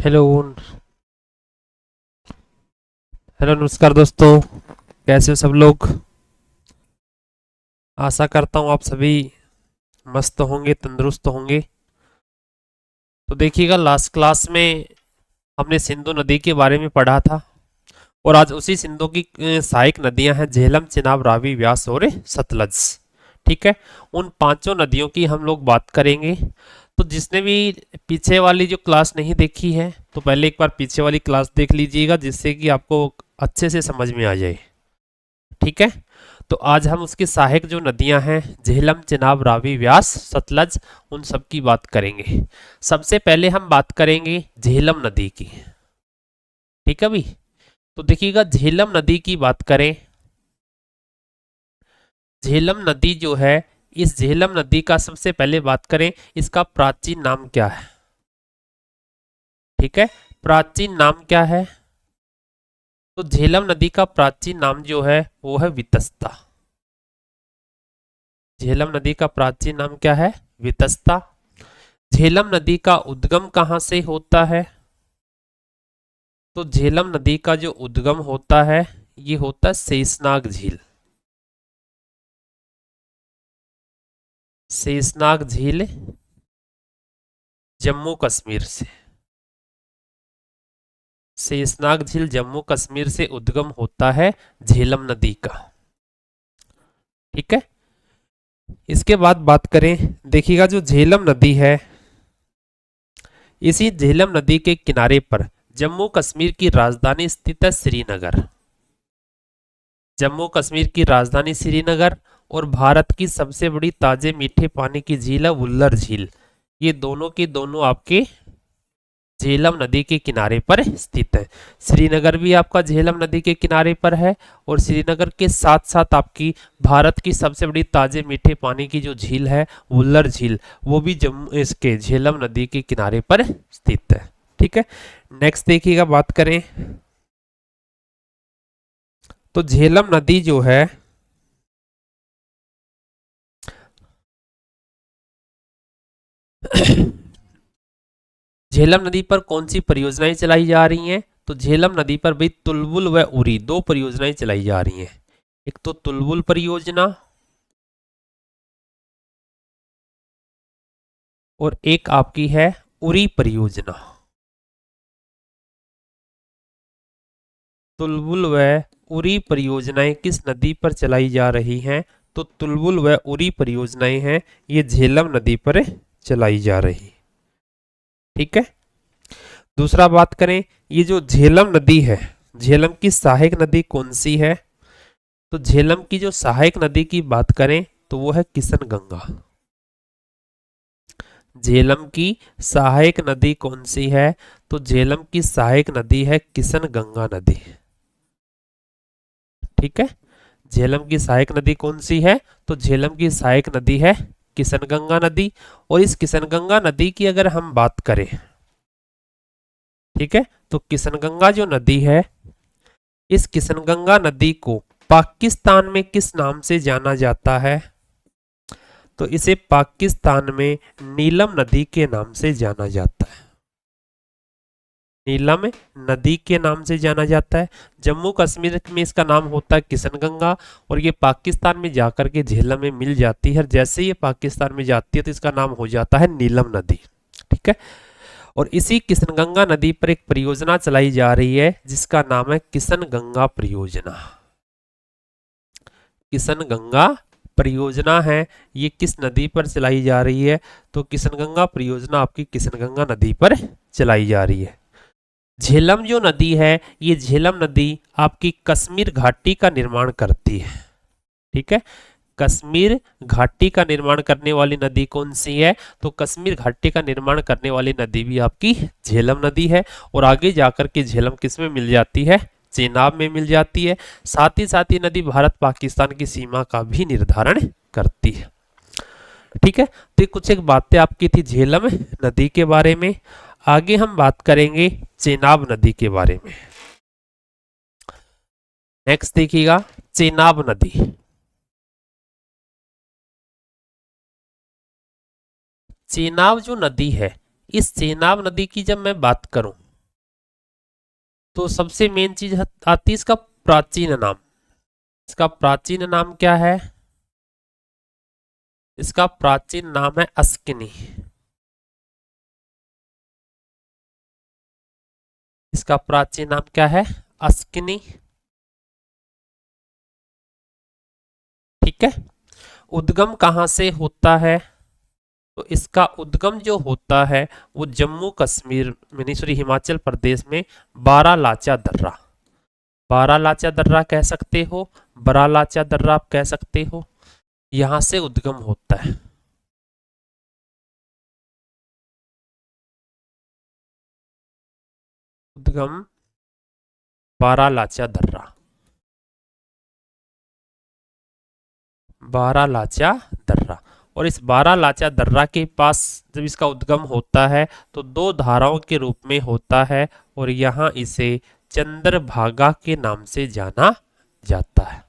Hello. Hello, नमस्कार दोस्तों। कैसे हो सब लोग? आशा करता हूँ आप सभी मस्त होंगे, तंदुरुस्त होंगे। तो देखिएगा, लास्ट क्लास में हमने सिंधु नदी के बारे में पढ़ा था। और आज उसी सिंधु की सहायक नदियां हैं झेलम, चिनाब, रावी, व्यास और सतलज। ठीक है। उन पांचों नदियों की हम लोग बात करेंगे। तो जिसने भी पीछे वाली जो क्लास नहीं देखी है, तो पहले एक बार पीछे वाली क्लास देख लीजिएगा, जिससे कि आपको अच्छे से समझ में आ जाए। ठीक है। तो आज हम उसकी सहायक जो नदियां हैं झेलम, चिनाब, रावी, व्यास, सतलज, उन सब की बात करेंगे। सबसे पहले हम बात करेंगे झेलम नदी की। ठीक है भाई। तो देखिएगा, झेलम नदी की बात करें। झेलम नदी जो है, इस झेलम नदी का सबसे पहले बात करें, इसका प्राचीन नाम क्या है? ठीक है। प्राचीन नाम क्या है? तो झेलम नदी का प्राचीन नाम जो है वो है वितस्ता। झेलम नदी का प्राचीन नाम क्या है? वितस्ता। झेलम नदी का उद्गम कहां से होता है? तो झेलम नदी का जो उद्गम होता है, ये होता है शेषनाग झील। शेषनाग झील जम्मू कश्मीर से। शेषनाग झील जम्मू कश्मीर से उद्गम होता है झेलम नदी का। ठीक है। इसके बाद बात करें, देखिएगा जो झेलम नदी है, इसी झेलम नदी के किनारे पर जम्मू कश्मीर की राजधानी स्थित है श्रीनगर। जम्मू कश्मीर की राजधानी श्रीनगर और भारत की सबसे बड़ी ताजे मीठे पानी की झील है वुल्लर झील। ये दोनों की दोनों आपके झेलम नदी के किनारे पर स्थित है। श्रीनगर भी आपका झेलम नदी के किनारे पर है। और श्रीनगर के साथ साथ आपकी भारत की सबसे बड़ी ताजे मीठे पानी की जो झील है वुल्लर झील, वो भी जम्मू इसके झेलम नदी के किनारे पर स्थित है। ठीक है। नेक्स्ट देखिएगा, बात करें तो झेलम नदी जो है, झेलम नदी पर कौन सी परियोजनाएं चलाई जा रही हैं? तो झेलम नदी पर भी तुलबुल व उरी दो परियोजनाएं चलाई जा रही हैं। एक तो तुलबुल परियोजना और एक आपकी है उरी परियोजना। तुलबुल व उरी परियोजनाएं किस नदी पर चलाई जा रही हैं? तो तुलबुल व उरी परियोजनाएं हैं, ये झेलम नदी पर चलाई जा रही। ठीक है। दूसरा बात करें, ये जो झेलम नदी है, झेलम की सहायक नदी कौन सी है? तो झेलम की जो सहायक नदी की बात करें तो वो है किशन गंगा। झेलम की सहायक नदी कौन सी है? तो झेलम की सहायक नदी है किशन गंगा नदी। ठीक है। झेलम की सहायक नदी कौन सी है? तो झेलम की सहायक नदी है किशन गंगा नदी। और इस किशन गंगा नदी की अगर हम बात करें, ठीक है, तो किशन गंगा जो नदी है, इस किशन गंगा नदी को पाकिस्तान में किस नाम से जाना जाता है? तो इसे पाकिस्तान में नीलम नदी के नाम से जाना जाता है। नीलम नदी के नाम से जाना जाता है। जम्मू कश्मीर में इसका नाम होता है किशन गंगा। और ये पाकिस्तान में जाकर के झेलम में मिल जाती है। जैसे ये पाकिस्तान में जाती है तो इसका नाम हो जाता है नीलम नदी। ठीक है। और इसी किशन गंगा नदी पर एक परियोजना चलाई जा रही है जिसका नाम है किशन गंगा परियोजना। किशन गंगा परियोजना है, ये किस नदी पर चलाई जा रही है? तो किशन गंगा परियोजना आपकी किशन गंगा नदी पर चलाई जा रही है। झेलम जो नदी है, ये झेलम नदी आपकी कश्मीर घाटी का निर्माण करती है। ठीक है। कश्मीर घाटी का निर्माण करने वाली नदी कौन सी है? तो कश्मीर घाटी का निर्माण करने वाली नदी भी आपकी झेलम नदी है। और आगे जाकर के झेलम किस में मिल जाती है? चेनाब में मिल जाती है। साथ ही नदी भारत पाकिस्तान की सीमा का भी निर्धारण करती है। ठीक है। तो ये कुछ एक बातें आपकी थी झेलम नदी के बारे में। आगे हम बात करेंगे चेनाब नदी के बारे में। नेक्स्ट देखिएगा, चेनाब नदी। चेनाब जो नदी है, इस चेनाब नदी की जब मैं बात करूं, तो सबसे मेन चीज आती है इसका प्राचीन नाम। इसका प्राचीन नाम क्या है? इसका प्राचीन नाम है अस्किनी। इसका प्राचीन नाम क्या है? अस्किनी। ठीक है। उद्गम कहां से होता है? तो इसका उद्गम जो होता है वो जम्मू कश्मीर में, नहीं सॉरी, हिमाचल प्रदेश में बारालाचा दर्रा। बारालाचा दर्रा कह सकते हो, बरालाचा दर्रा आप कह सकते हो, यहां से उद्गम होता है। उद्गम बारालाचा दर्रा। बारालाचा दर्रा। और इस बारालाचा दर्रा के पास जब इसका उद्गम होता है तो दो धाराओं के रूप में होता है और यहाँ इसे चंद्रभागा के नाम से जाना जाता है।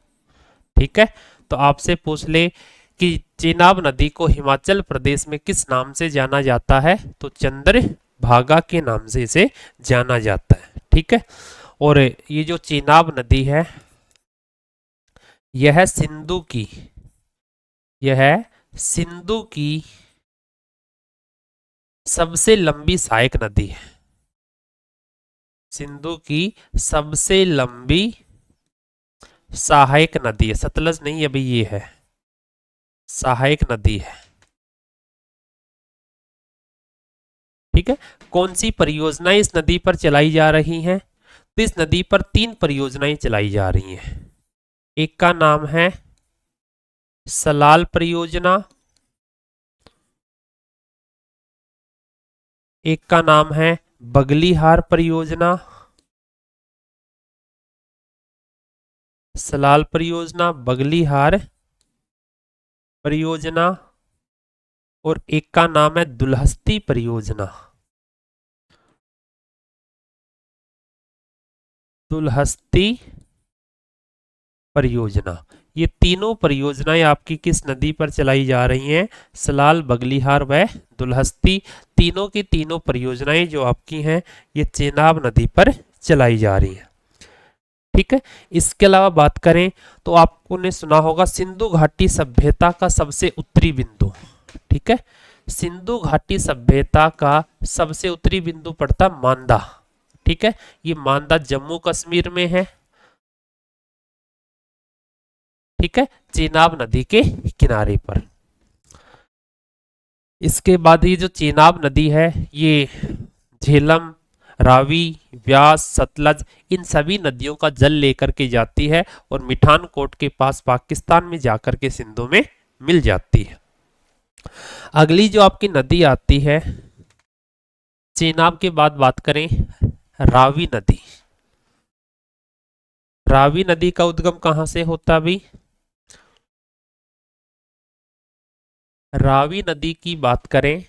ठीक है। तो आपसे पूछ ले कि चेनाब नदी को हिमाचल प्रदेश में किस नाम से जाना जाता है, तो चंद्रभागा के नाम से इसे जाना जाता है। ठीक है। और ये जो चेनाब नदी है यह सिंधु की, यह सिंधु की सबसे लंबी सहायक नदी है। सिंधु की सबसे लंबी सहायक नदी है, सतलज नहीं, अभी ये है सहायक नदी है। ठीक है। कौन सी परियोजनाएं इस नदी पर चलाई जा रही हैं? तो इस नदी पर 3 परियोजनाएं चलाई जा रही हैं। एक का नाम है सलाल परियोजना, एक का नाम है बगलीहार परियोजना, सलाल परियोजना, बगलीहार परियोजना, और एक का नाम है दुलहस्ती परियोजना। दुलहस्ती परियोजना। ये तीनों परियोजनाएं आपकी किस नदी पर चलाई जा रही हैं? सलाल, बगलीहार व दुलहस्ती। तीनों की तीनों परियोजनाएं जो आपकी हैं ये चेनाब नदी पर चलाई जा रही हैं। ठीक है। इसके अलावा बात करें तो आपको ने सुना होगा सिंधु घाटी सभ्यता का सबसे उत्तरी बिंदु। ठीक है। सिंधु घाटी सभ्यता का सबसे उत्तरी बिंदु पड़ता मांदा। ठीक है। ये मांदा जम्मू कश्मीर में है। ठीक है। चेनाब नदी के किनारे पर। इसके बाद ये जो चेनाब नदी है ये झेलम, रावी, व्यास, सतलज, इन सभी नदियों का जल लेकर के जाती है और मिठानकोट के पास पाकिस्तान में जाकर के सिंधु में मिल जाती है। अगली जो आपकी नदी आती है चेनाब के बाद बात करें रावी नदी। रावी नदी का उद्गम कहां से होता भी? रावी नदी की बात करें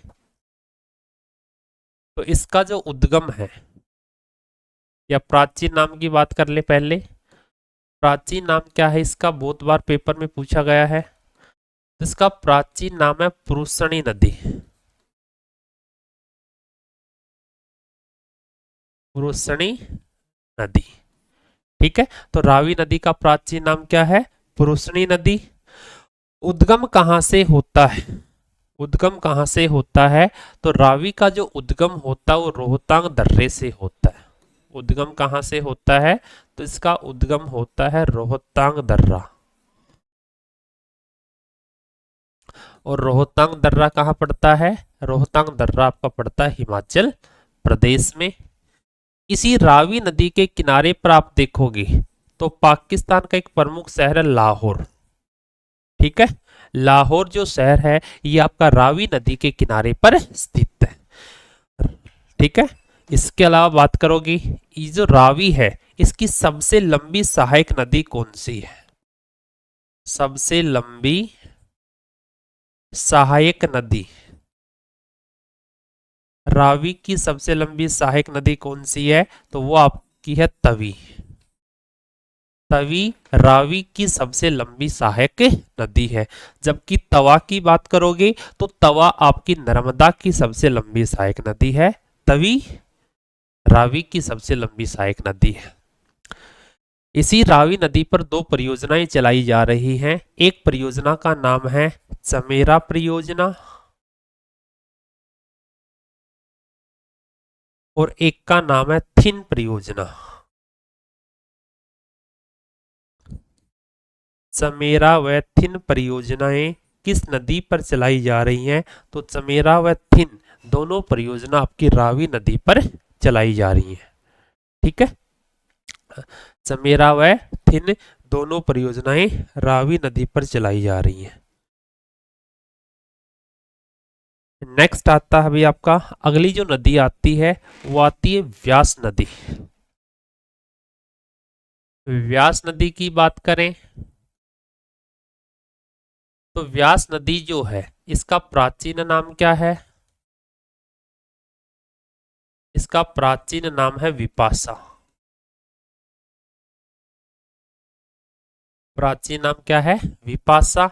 तो इसका जो उद्गम है, या प्राचीन नाम की बात कर ले पहले। प्राचीन नाम क्या है इसका? बहुत बार पेपर में पूछा गया है। इसका प्राचीन नाम है पुरुषणी नदी। पुरुषणी नदी। ठीक है। तो रावी नदी का प्राचीन नाम क्या है? पुरुषणी नदी। उद्गम कहां से होता है? उद्गम कहां से होता है? तो रावी का जो उद्गम होता है वो रोहतांग दर्रे से होता है। उद्गम कहां से होता है? तो इसका उद्गम होता है रोहतांग दर्रा। और रोहतांग दर्रा कहां पड़ता है? रोहतांग दर्रा आपका पड़ता है हिमाचल प्रदेश में। इसी रावी नदी के किनारे पर आप देखोगे तो पाकिस्तान का एक प्रमुख शहर है लाहौर। ठीक है। लाहौर जो शहर है ये आपका रावी नदी के किनारे पर स्थित है। ठीक है। इसके अलावा बात करोगी ये जो रावी है इसकी सबसे लंबी सहायक नदी कौन सी है? सबसे लंबी सहायक नदी, रावी की सबसे लंबी सहायक नदी कौन सी है? तो वो आपकी है तवी। तवी रावी की सबसे लंबी सहायक नदी है। जबकि तवा की बात करोगे तो तवा आपकी नर्मदा की सबसे लंबी सहायक नदी है। तवी रावी की सबसे लंबी सहायक नदी है। इसी रावी नदी पर दो परियोजनाएं चलाई जा रही हैं। एक परियोजना का नाम है चमेरा परियोजना और एक का नाम है थिन परियोजना। चमेरा व थिन परियोजनाएं किस नदी पर चलाई जा रही हैं? तो चमेरा व थिन दोनों परियोजना आपकी रावी नदी पर चलाई जा रही हैं। ठीक है, चमेरा व थिन दोनों परियोजनाएं रावी नदी पर चलाई जा रही हैं। नेक्स्ट आता है अभी आपका, अगली जो नदी आती है वो आती है व्यास नदी। व्यास नदी की बात करें तो व्यास नदी जो है इसका प्राचीन नाम क्या है? इसका प्राचीन नाम है विपाशा। प्राचीन नाम क्या है? विपाशा।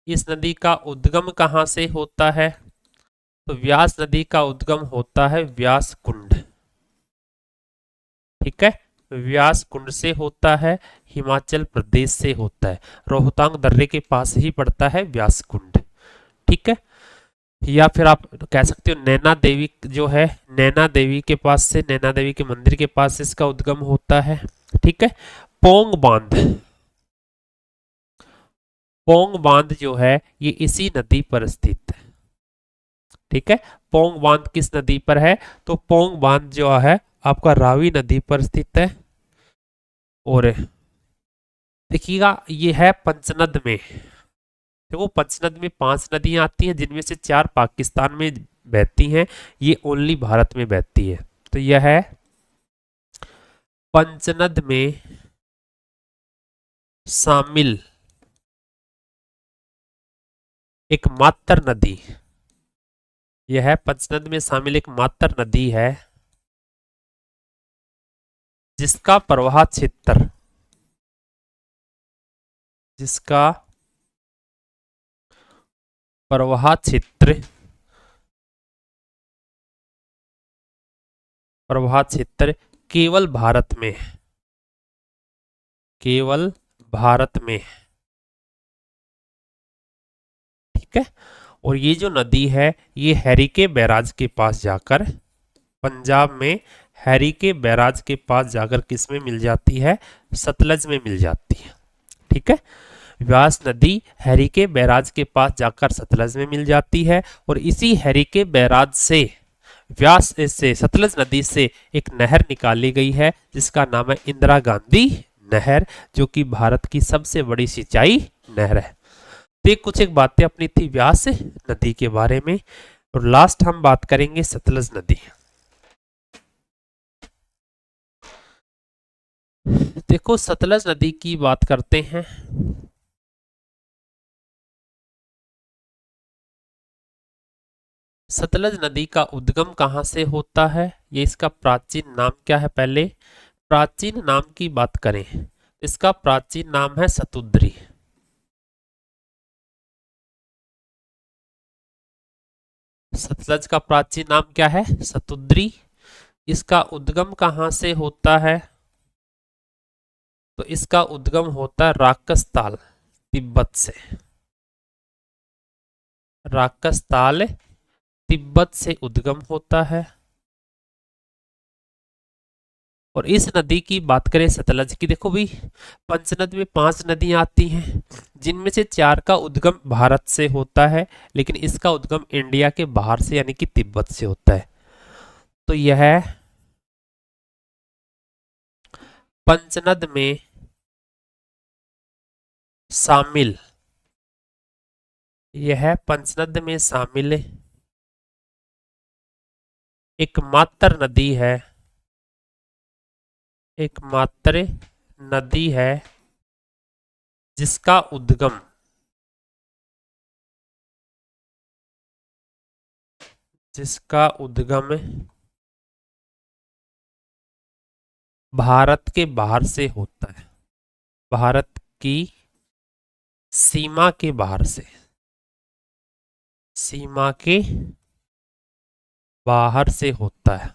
इस नदी का उद्गम कहां से होता है? तो व्यास नदी का उद्गम होता है व्यास कुंड। ठीक है, व्यास कुंड से होता है, हिमाचल प्रदेश से होता है, रोहतांग दर्रे के पास ही पड़ता है व्यास कुंड। ठीक है, या फिर आप कह सकते हो नैना देवी जो है, नैना देवी के पास से, नैना देवी के मंदिर के पास से इसका उद्गम होता है। ठीक है, पोंग बांध, पोंग बांध जो है ये इसी नदी पर स्थित है। ठीक है, पोंग बांध किस नदी पर है? तो पोंग बांध जो है आपका रावी नदी पर स्थित है। और देखिएगा ये है पंचनद में। देखो पंचनद में 5 नदियां आती हैं जिनमें से 4 पाकिस्तान में बहती हैं, ये ओनली भारत में बहती है। तो यह है पंचनद में शामिल एकमात्र नदी। यह है पंचनद में शामिल एकमात्र नदी है जिसका प्रवाह क्षेत्र, जिसका प्रवाह क्षेत्र, प्रवाह क्षेत्र केवल भारत में, केवल भारत में। ठीक है, और ये जो नदी है ये हैरिके बैराज के पास जाकर, पंजाब में हैरिके बैराज के पास जाकर किस में मिल जाती है? सतलज में मिल जाती है। ठीक है, व्यास नदी हैरिके बैराज के पास जाकर सतलज में मिल जाती है और इसी हैरिके बैराज से, व्यास से, सतलज नदी से एक नहर निकाली गई है जिसका नाम है इंदिरा गांधी नहर, जो कि भारत की सबसे बड़ी सिंचाई नहर है। तो ये कुछ एक बातें अपनी थी व्यास नदी के बारे में, और लास्ट हम बात करेंगे सतलज नदी। देखो सतलज नदी की बात करते हैं। सतलज नदी का उद्गम कहां से होता है? ये इसका प्राचीन नाम क्या है? पहले प्राचीन नाम की बात करें, इसका प्राचीन नाम है सतुद्री। सतलज का प्राचीन नाम क्या है? सतुद्री। इसका उद्गम कहां से होता है? तो इसका उद्गम होता है राकसताल, तिब्बत से। राकसताल तिब्बत से उद्गम होता है। और इस नदी की बात करें सतलज की, देखो भाई पंचनद में 5 नदियां आती हैं जिनमें से 4 का उद्गम भारत से होता है, लेकिन इसका उद्गम इंडिया के बाहर से यानी कि तिब्बत से होता है। तो यह पंचनद में शामिल, यह पंचनद में शामिल एकमात्र नदी है, एकमात्र नदी है जिसका उद्गम, जिसका उद्गम भारत के बाहर से होता है, भारत की सीमा के बाहर से, सीमा के बाहर से होता है।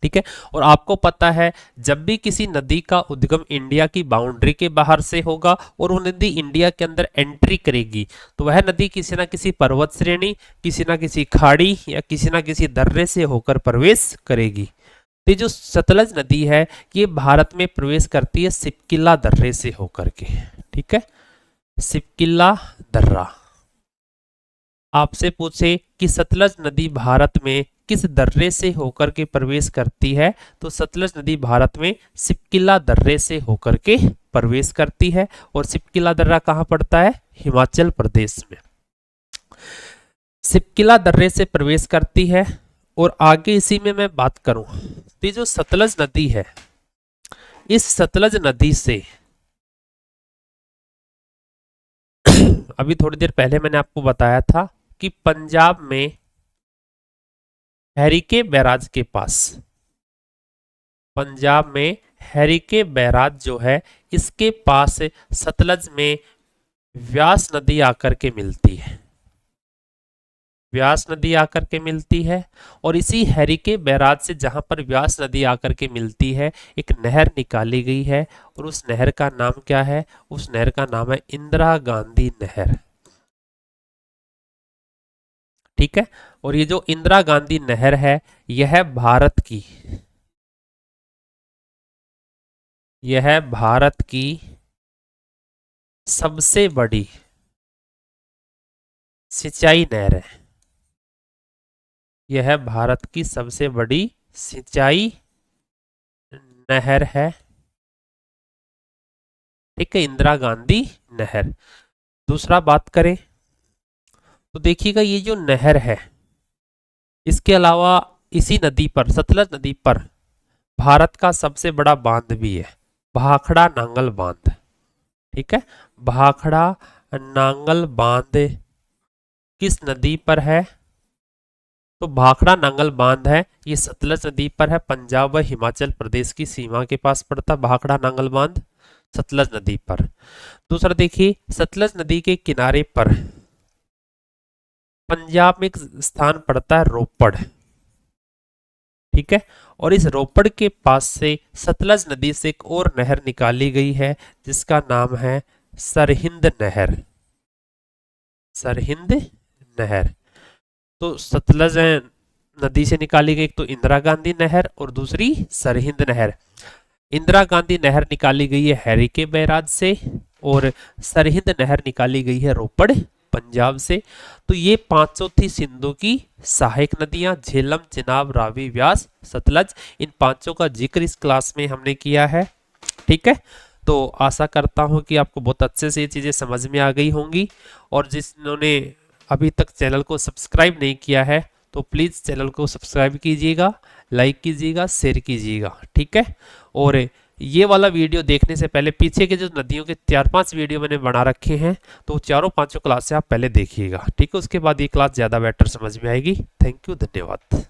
ठीक है। और आपको पता है जब भी किसी नदी का उद्गम इंडिया की बाउंड्री के बाहर से होगा और वो नदी इंडिया के अंदर एंट्री करेगी तो वह नदी किसी ना किसी पर्वत श्रेणी, किसी ना किसी खाड़ी या किसी ना किसी दर्रे से होकर प्रवेश करेगी। तो ये जो सतलज नदी है ये भारत में प्रवेश करती है सिपकिला दर्रे से होकर के, ठीक है। सिपकिला दर्रा। आपसे पूछे कि सतलज नदी भारत में किस दर्रे से होकर के प्रवेश करती है, तो सतलज नदी भारत में सिपकिला दर्रे से होकर के प्रवेश करती है। और सिपकिला दर्रा कहाँ पड़ता है? हिमाचल प्रदेश में। सिपकिला दर्रे से प्रवेश करती है। और आगे इसी में मैं बात करूं तो जो सतलज नदी है, इस सतलज नदी से अभी थोड़ी देर पहले मैंने आपको बताया था कि पंजाब में हैरिके बैराज के पास, पंजाब में हैरिके बैराज जो है इसके पास सतलज में व्यास नदी आकर के मिलती है, व्यास नदी आकर के मिलती है। और इसी हैरिके बैराज से जहां पर व्यास नदी आकर के मिलती है एक नहर निकाली गई है और उस नहर का नाम क्या है? उस नहर का नाम है इंदिरा गांधी नहर, ठीक है। और ये जो इंदिरा गांधी नहर है यह भारत की सबसे बड़ी सिंचाई नहर है, यह भारत की सबसे बड़ी सिंचाई नहर है, ठीक है, इंदिरा गांधी नहर। दूसरा बात करें तो देखिएगा ये जो नहर है इसके अलावा इसी नदी पर, सतलज नदी पर भारत का सबसे बड़ा बांध भी है, भाखड़ा नांगल बांध, ठीक है। भाखड़ा नांगल बांध किस नदी पर है? तो भाखड़ा नांगल बांध है ये सतलज नदी पर है, पंजाब व हिमाचल प्रदेश की सीमा के पास पड़ता भाखड़ा नांगल बांध, सतलज नदी पर। दूसरा देखिए सतलज नदी के किनारे पर पंजाब में एक स्थान पड़ता है रोपड़, ठीक है। और इस रोपड़ के पास से सतलज नदी से एक और नहर निकाली गई है जिसका नाम है सरहिंद नहर, सरहिंद नहर। तो सतलज नदी से निकाली गई एक तो इंदिरा गांधी नहर और दूसरी सरहिंद नहर। इंदिरा गांधी नहर निकाली गई है हैरिके बैराज से और सरहिंद नहर निकाली गई है रोपड़ पंजाब से। तो ये पांचों थी सिंधु की सहायक नदियां, झेलम, चिनाब, रावी, व्यास, सतलज। इन पांचों का जिक्र इस क्लास में हमने किया है, ठीक है। तो आशा करता हूं कि आपको बहुत अच्छे से ये चीजें समझ में आ गई होंगी। और जिन्होंने अभी तक चैनल को सब्सक्राइब नहीं किया है तो प्लीज़ चैनल को सब्सक्राइब कीजिएगा, लाइक कीजिएगा, शेयर कीजिएगा, ठीक है। और ये वाला वीडियो देखने से पहले पीछे के जो नदियों के 4-5 वीडियो मैंने बना रखे हैं तो चारों पांचों क्लास से आप पहले देखिएगा, ठीक है। उसके बाद ये क्लास ज़्यादा बेटर समझ में आएगी। थैंक यू, धन्यवाद।